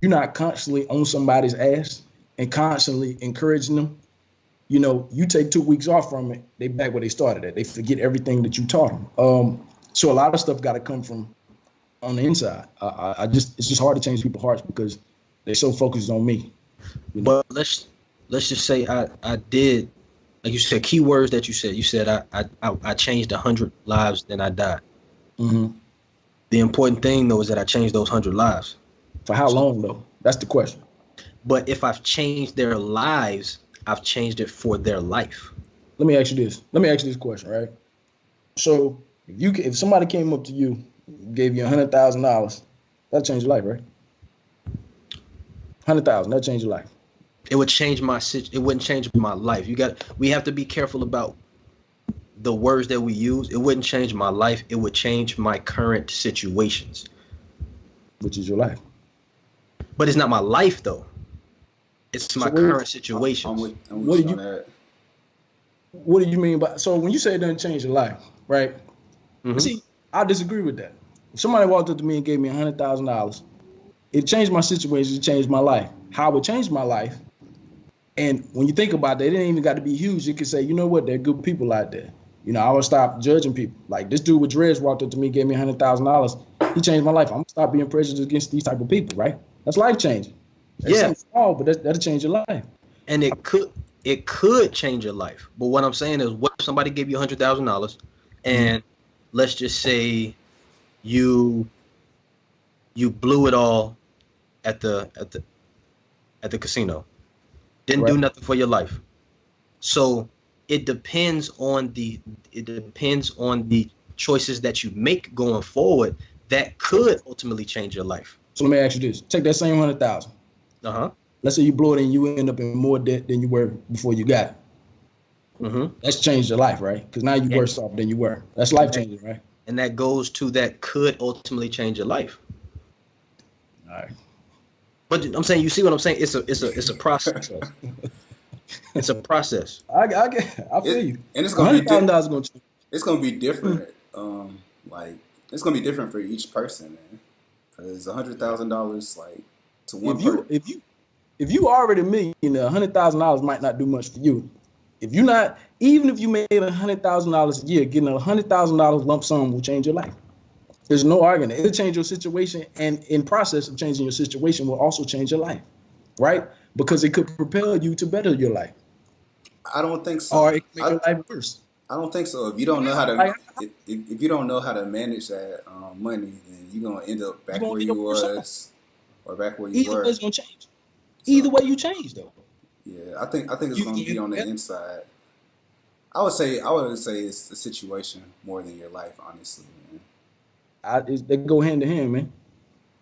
you're not constantly on somebody's ass and constantly encouraging them, you take 2 weeks off from it, they back where they started at. They forget everything that you taught them. So a lot of stuff got to come from on the inside. It's just hard to change people's hearts because they're so focused on me. But let's just say I did, like you said, keywords that you said. You said I changed 100 lives, then I died. Mm-hmm. The important thing though is that I changed those 100 lives. For how long though? That's the question. But if I've changed their lives, I've changed it for their life. Let me ask you this question, right? So if somebody came up to you, gave you $100,000, that'd change your life, right? 100,000, that change your life. It would change it wouldn't change my life. We have to be careful about the words that we use. It wouldn't change my life. It would change my current situations. Which is your life. But it's not my life though. It's my current situation. What do you mean by, so when you say it doesn't change your life, right? Mm-hmm. See, I disagree with that. If somebody walked up to me and gave me $100,000, it changed my situation, it changed my life. How it changed my life. And when you think about that, it ain't even got to be huge. You can say, you know what, there are good people out there. I would stop judging people. Like this dude with dreads walked up to me, gave me $100,000. He changed my life. I'm gonna stop being prejudiced against these type of people, right? That's life changing. That's small, but that'll change your life. And it could change your life. But what I'm saying is, what if somebody gave you $100,000 and let's just say you blew it all at the casino, didn't do nothing for your life. So it depends on the choices that you make going forward that could ultimately change your life. So let me ask you this: take that same 100,000. Let's say you blow it and you end up in more debt than you were before you got it. Mm-hmm. That's changed your life, right? Because now you're worse off than you were. That's life changing, right? And that goes to that could ultimately change your life. All right. But I'm saying, you see what I'm saying? It's a process. It's a process. I feel you. And it's gonna be $100,000 going to change. It's gonna be different. It's gonna be different for each person, man. Because $100,000, like to one person. If you already a millionaire, $100,000 might not do much for you. If you're not, even if you made $100,000 a year, getting $100,000 lump sum will change your life. There's no argument. It'll change your situation, and in process of changing your situation will also change your life, right? Because it could propel you to better your life. I don't think so. Or it could make your life worse. I don't think so. If you don't know how to, if you don't know how to manage that money, then you're gonna end up back where you was, or back where you were. Either way, it's gonna change. Either way, you change though. Yeah, I think it's gonna be on the inside. I would say it's the situation more than your life, honestly, man. They go hand in hand, man.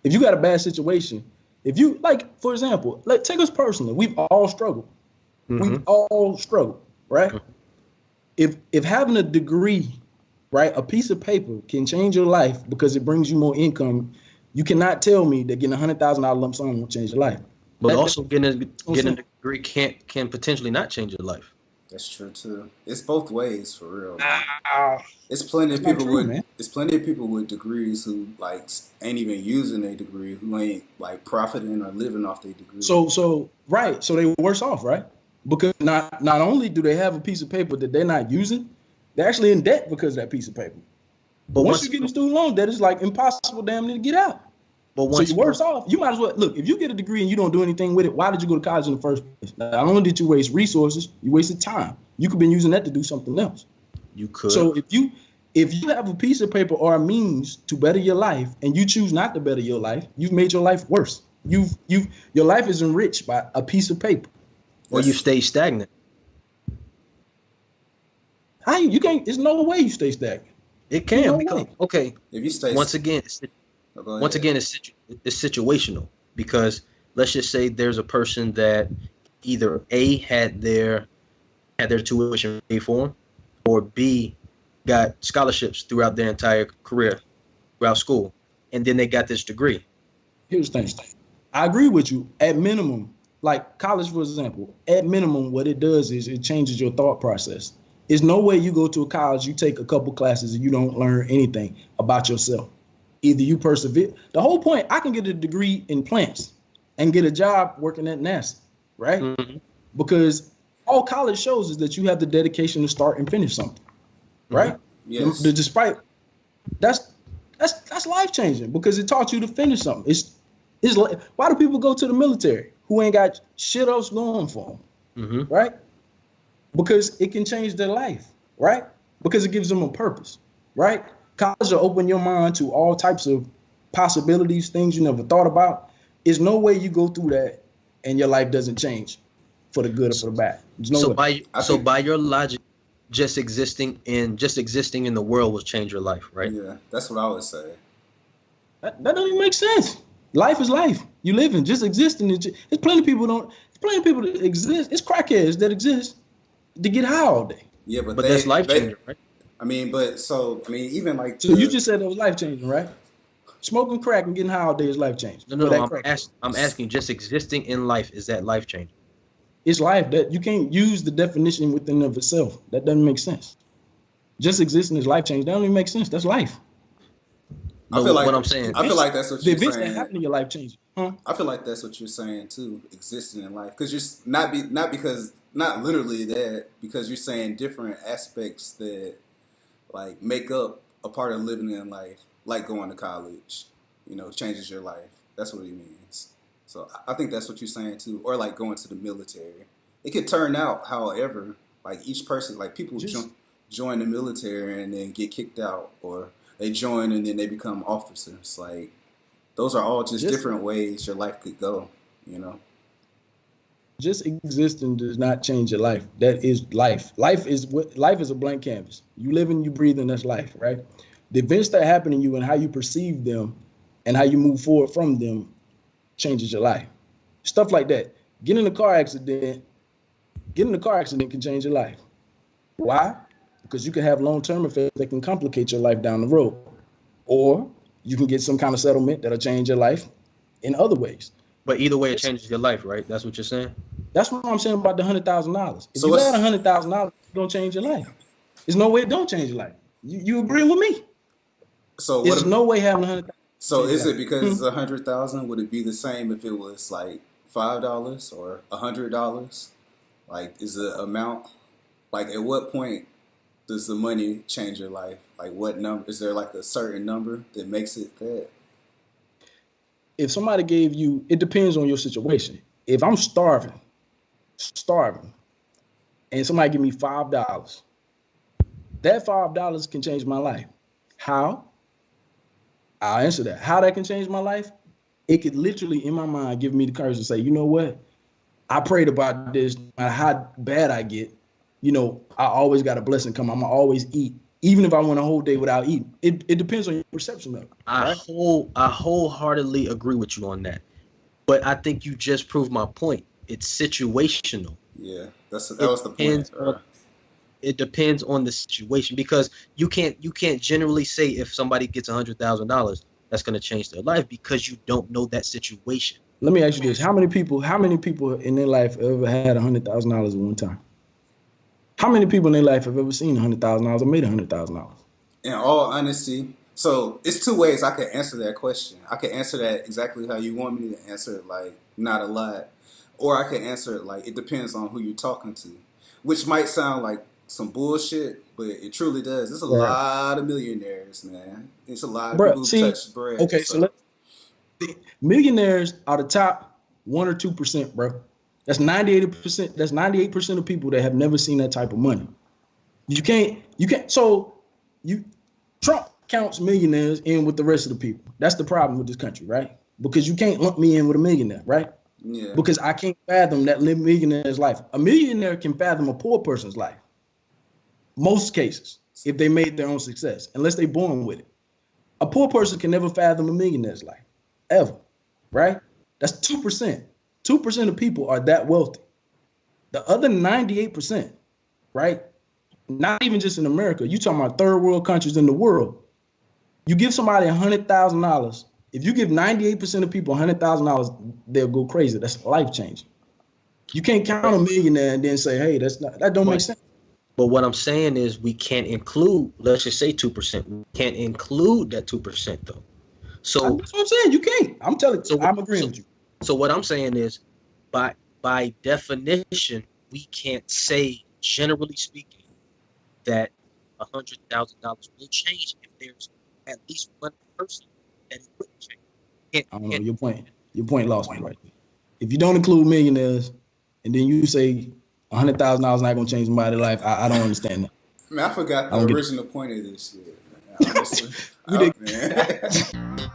If you got a bad situation, if you for example, take us personally, we've all struggled. Mm-hmm. We've all struggled, right? Mm-hmm. If having a degree, right, a piece of paper can change your life because it brings you more income, you cannot tell me that getting $100,000 lump sum will change your life. But also getting a degree can potentially not change your life. That's true too. It's both ways for real. It's plenty of people with degrees who ain't even using their degree, who ain't profiting or living off their degree. So they're worse off, right? Because not only do they have a piece of paper that they're not using, they're actually in debt because of that piece of paper. But once you get a student loan debt, it's impossible damn near to get out. So you're worse off. You might as well look. If you get a degree and you don't do anything with it, why did you go to college in the first place? Not only did you waste resources, you wasted time. You could have been using that to do something else. You could. So if you have a piece of paper or a means to better your life, and you choose not to better your life, you've made your life worse. Your life is enriched by a piece of paper. Or you stay stagnant. How you can't? There's no way you stay stagnant. It can because okay. If you stay once again, it's situational, because let's just say there's a person that either A had their tuition paid for them, or B got scholarships throughout their entire career, throughout school, and then they got this degree. Here's the thing. I agree with you. At minimum, like college, for example, at minimum, what it does is it changes your thought process. There's no way you go to a college, you take a couple classes, and you don't learn anything about yourself. Either you persevere. The whole point, I can get a degree in plants and get a job working at NASA, right? Mm-hmm. Because all college shows is that you have the dedication to start and finish something, right? Mm-hmm. Yes. Despite that's life changing because it taught you to finish something. It's like, why do people go to the military who ain't got shit else going for them, mm-hmm. right? Because it can change their life, right? Because it gives them a purpose, right? College will open your mind to all types of possibilities, things you never thought about. There's no way you go through that and your life doesn't change for the good or for the bad. No way. By your logic, just existing in the world will change your life, right? Yeah, that's what I would say. That doesn't even make sense. Life is life. You living, just existing. There's plenty of people that exist. It's crackheads that exist to get high all day. Yeah, but that's life changing, right? Even like. So you just said that was life changing, right? Smoking crack and getting high all day is life changing. No. I'm asking, just existing in life, is that life changing? It's life. That you can't use the definition within of itself. That doesn't make sense. Just existing is life changing. That don't even make sense. That's life. I feel like what I'm saying. I feel like that's what you're saying. The events that happen in your life change. Huh? I feel like that's what you're saying too. Existing in life, because you're not literally that, because you're saying different aspects that like make up a part of living in life, like going to college. Changes your life. That's what he means. So I think that's what you're saying too, or like going to the military. It could turn out, however, like each person, like people join the military and then get kicked out, or they join and then they become officers. Like those are all just different ways your life could go. Just existing does not change your life. That is life. Life is a blank canvas. You live and you breathe, and that's life, right? The events that happen to you and how you perceive them and how you move forward from them changes your life. Stuff like that. Getting in a car accident can change your life. Why? Because you can have long-term effects that can complicate your life down the road. Or you can get some kind of settlement that'll change your life in other ways. But either way, it changes your life, right? That's what you're saying? That's what I'm saying about the $100,000. If you had $100,000, it's going to change your life. There's no way it don't change your life. You agree with me? So there's no way having $100,000. So is it because it's $100,000? Would it be the same if it was like $5 or $100? Like, is the amount, like, at what point does the money change your life? Like, what number? Is there like a certain number that makes it that? If somebody gave you, it depends on your situation. If I'm starving, and somebody give me $5, that $5 can change my life. How? I'll answer that. How that can change my life? It could literally, in my mind, give me the courage to say, you know what? I prayed about this. No matter how bad I get, I always got a blessing come. I'm going to always eat, even if I went a whole day without eating. It depends on your perception of it. I wholeheartedly agree with you on that. But I think you just proved my point. It's situational. Yeah, that was the point. It depends on the situation, because you can't generally say if somebody gets $100,000 that's going to change their life, because you don't know that situation. Let me ask you this: how many people in their life ever had $100,000 at one time? How many people in their life have ever seen $100,000 or made $100,000? In all honesty, so it's two ways I can answer that question. I can answer that exactly how you want me to answer it, like not a lot, or I can answer it like it depends on who you're talking to, which might sound like some bullshit, but it truly does. There's a lot of millionaires, man. It's a lot of people who touch bread. Okay, so millionaires are the top 1 or 2%, bro. That's 98%. That's 98% of people that have never seen that type of money. You can't. So Trump counts millionaires in with the rest of the people. That's the problem with this country, right? Because you can't lump me in with a millionaire, right? Yeah. Because I can't fathom that millionaire's life. A millionaire can fathom a poor person's life. Most cases, if they made their own success, unless they're born with it. A poor person can never fathom a millionaire's life, ever, right? That's 2%. 2% of people are that wealthy. The other 98%, right? Not even just in America. You're talking about third world countries in the world. You give somebody $100,000. If you give 98% of people $100,000, they'll go crazy. That's life changing. You can't count a millionaire and then say, hey, that don't make sense. But what I'm saying is we can't include, let's just say 2%. We can't include that 2% though. So that's what I'm saying. You can't. I'm telling you. I'm agreeing with you. So what I'm saying is, by definition, we can't say, generally speaking, that $100,000 will change if there's at least one person that it wouldn't change. I don't know. Your point lost me right there. If you don't include millionaires, and then you say $100,000 not gonna change somebody's life, I don't understand that. Man, I forgot the original point of this shit. Man. Honestly, man.